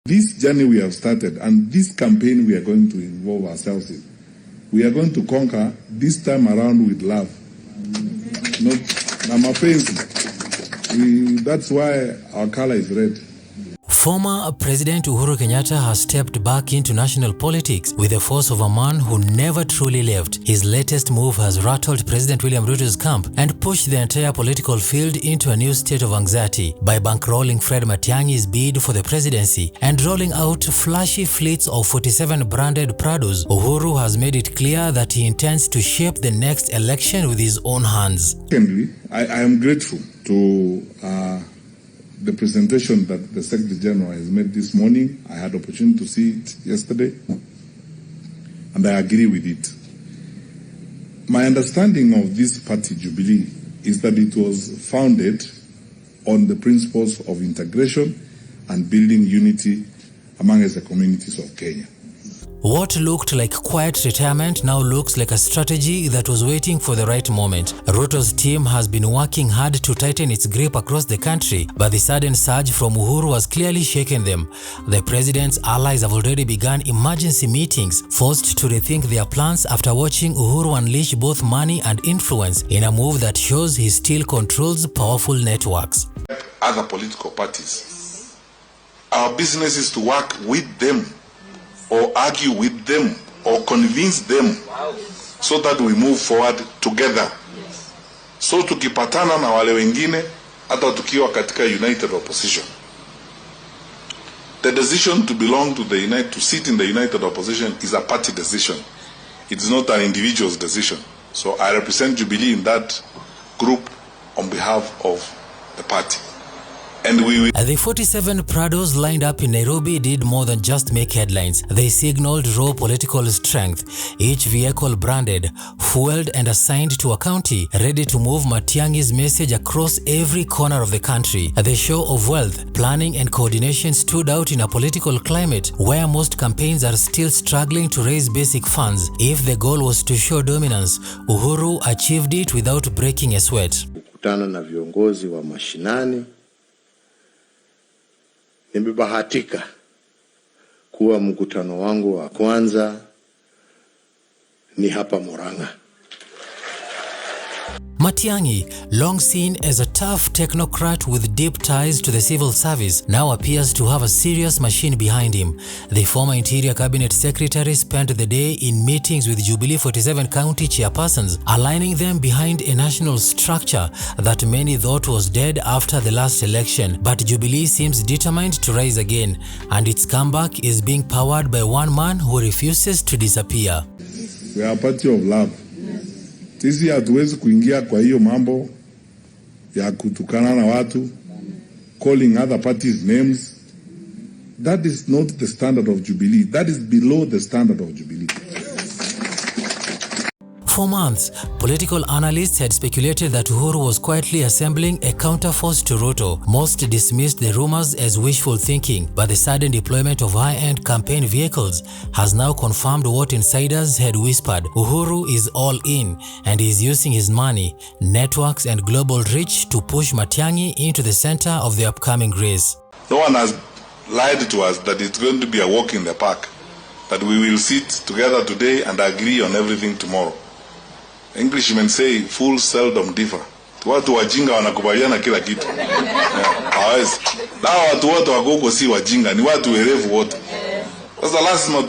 This journey we have started and this campaign we are going to involve ourselves in, we are going to conquer this time around with love. Not mapenzi. That's why our color is red. Former President Uhuru Kenyatta has stepped back into national politics with the force of a man who never truly left. His latest move has rattled President William Ruto's camp and pushed the entire political field into a new state of anxiety by bankrolling Fred Matiangi'S bid for the presidency and rolling out flashy fleets of 47 branded Prados. Uhuru has made it clear that he intends to shape the next election with his own hands. Secondly, I am grateful to the presentation that the Secretary General has made this morning. I had opportunity to see it yesterday, and I agree with it. My understanding of this party, Jubilee, is that it was founded on the principles of integration and building unity among the communities of Kenya. What looked like quiet retirement now looks like a strategy that was waiting for the right moment. Ruto's team has been working hard to tighten its grip across the country, but the sudden surge from Uhuru has clearly shaken them. The president's allies have already begun emergency meetings, forced to rethink their plans after watching Uhuru unleash both money and influence in a move that shows he still controls powerful networks. Other political parties, our business is to work with them, or argue with them, or convince them, so that we move forward together. So tukipatana na wale wengine, hata tukiwa katika united opposition. The decision to belong to to sit in the united opposition is a party decision. It is not an individual's decision. So I represent Jubilee in that group on behalf of the party. And the 47 Prados lined up in Nairobi did more than just make headlines. They signaled raw political strength, each vehicle branded, fueled and assigned to a county, ready to move Matiangi's message across every corner of the country. The show of wealth, planning and coordination stood out in a political climate where most campaigns are still struggling to raise basic funds. If the goal was to show dominance, Uhuru achieved it without breaking a sweat. Kukutana na viongozi wa mashinani. Nimebahatika kuwa mkutano wangu wa kwanza ni hapa Murang'a. Matiang'i, long seen as a tough technocrat with deep ties to the civil service, now appears to have a serious machine behind him. The former Interior Cabinet Secretary spent the day in meetings with Jubilee 47 county chairpersons, aligning them behind a national structure that many thought was dead after the last election. But Jubilee seems determined to rise again, and its comeback is being powered by one man who refuses to disappear. We are a party of love. Sisi hatuwezi kuingia kwa hiyo mambo ya kutukana na watu, calling other parties names. That is not the standard of Jubilee. That is below the standard of Jubilee. For months, political analysts had speculated that Uhuru was quietly assembling a counterforce to Ruto. Most dismissed the rumors as wishful thinking, but the sudden deployment of high-end campaign vehicles has now confirmed what insiders had whispered. Uhuru is all in, and is using his money, networks and global reach to push Matiang'i into the center of the upcoming race. No one has lied to us that it's going to be a walk in the park, that we will sit together today and agree on everything tomorrow. Englishmen say fools seldom differ. Watu wajinga wanakubaliana kila kitu. Hawezi. Na watu wote wako huko si wajinga, ni watu werevu wote. Sasa lazima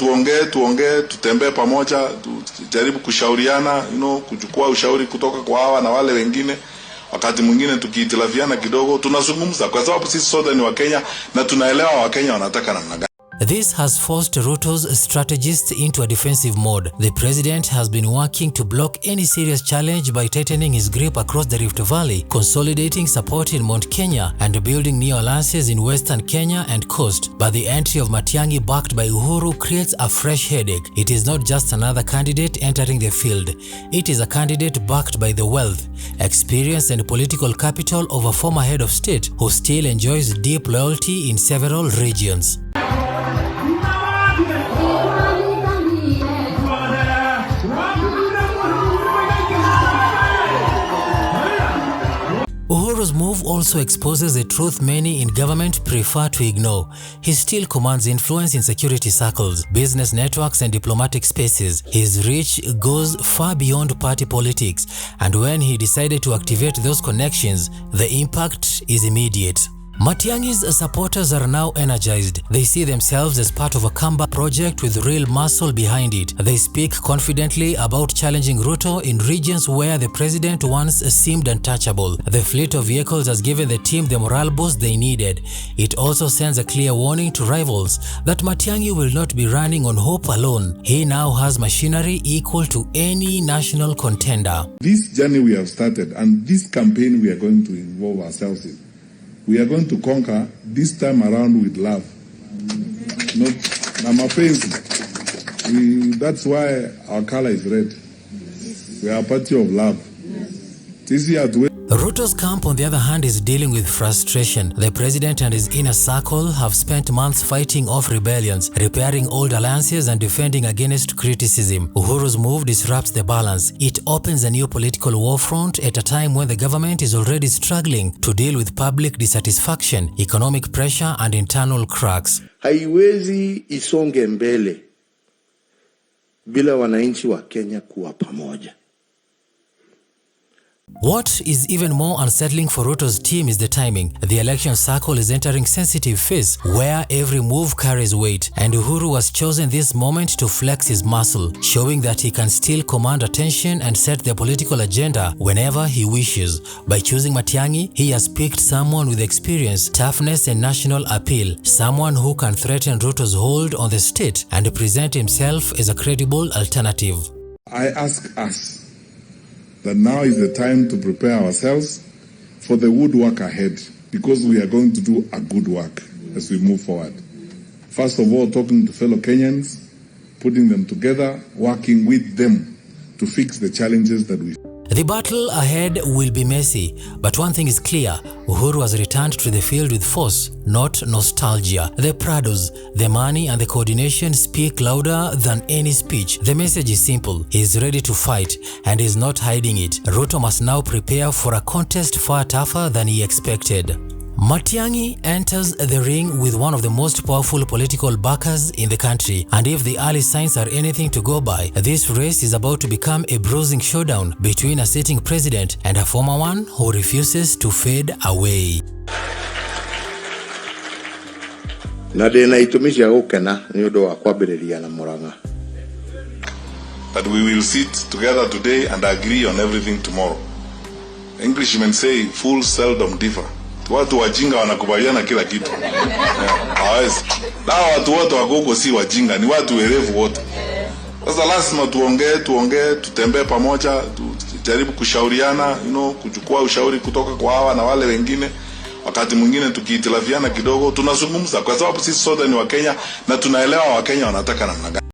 tuongee, tutembee pamoja, tujaribu kushauriana, kuchukua ushauri kutoka kwa hawa na wale wengine. Wakati mwingine tukihitilafiana kidogo, tunazungumza kwa sababu sisi sote ni Wakenya na tunaelewa Wakenya wanataka namna gani. This has forced Ruto's strategists into a defensive mode. The president has been working to block any serious challenge by tightening his grip across the Rift Valley, consolidating support in Mount Kenya, and building new alliances in Western Kenya and Coast. But the entry of Matiang'i backed by Uhuru creates a fresh headache. It is not just another candidate entering the field. It is a candidate backed by the wealth, experience and political capital of a former head of state who still enjoys deep loyalty in several regions. Uhuru Uhuru's move also exposes a truth many in government prefer to ignore. He still commands influence in security circles, business networks and diplomatic spaces. His reach goes far beyond party politics, and when he decided to activate those connections, the impact is immediate. Matiangi'S supporters are now energized. They see themselves as part of a comeback project with real muscle behind it. They speak confidently about challenging Ruto in regions where the president once seemed untouchable. The fleet of vehicles has given the team the morale boost they needed. It also sends a clear warning to rivals that Matiang'i will not be running on hope alone. He now has machinery equal to any national contender. This journey we have started and this campaign we are going to involve ourselves in, we are going to conquer this time around with love. Not mapenzi. That's why our color is red. We are a party of love. This year Ruto's camp, on the other hand, is dealing with frustration. The president and his inner circle have spent months fighting off rebellions, repairing old alliances and defending against criticism. Uhuru's move disrupts the balance. It opens a new political war front at a time when the government is already struggling to deal with public dissatisfaction, economic pressure and internal cracks. Haiwezi isonge mbele bila wananchi wa Kenya kuwa pamoja. What is even more unsettling for Ruto's team is the timing. The election cycle is entering sensitive phase where every move carries weight, and Uhuru has chosen this moment to flex his muscle, showing that he can still command attention and set the political agenda whenever he wishes. By choosing Matiang'i, he has picked someone with experience, toughness and national appeal, someone who can threaten Ruto's hold on the state and present himself as a credible alternative. I ask us that now is the time to prepare ourselves for the good work ahead, because we are going to do a good work as we move forward. First of all, talking to fellow Kenyans, putting them together, working with them to fix the challenges that we face. The battle ahead will be messy, but one thing is clear: Uhuru has returned to the field with force, not nostalgia. The Prados, the money and the coordination speak louder than any speech. The message is simple: he is ready to fight and is not hiding it. Ruto must now prepare for a contest far tougher than he expected. Matiang'i enters the ring with one of the most powerful political backers in the country, and if the early signs are anything to go by, this race is about to become a bruising showdown between a sitting president and a former one who refuses to fade away. Na ndina itumisha gukena ni undu wa kwambiriria na Murang'a. That we will sit together today and agree on everything tomorrow. Englishmen say fools seldom differ. Watu wajinga wanakubaliana kila kitu. Hawezi. Na watu wote wako huko si wajinga, ni watu werevu wote. Sasa lazima tuongee, tutembee pamoja, tujaribu kushauriana, kuchukua ushauri kutoka kwa hawa na wale wengine. Wakati mwingine tukiitilafiana kidogo tunazungumza, kwa sababu sisi sote ni Wakenya na tunaelewa Wakenya wanataka namna gani.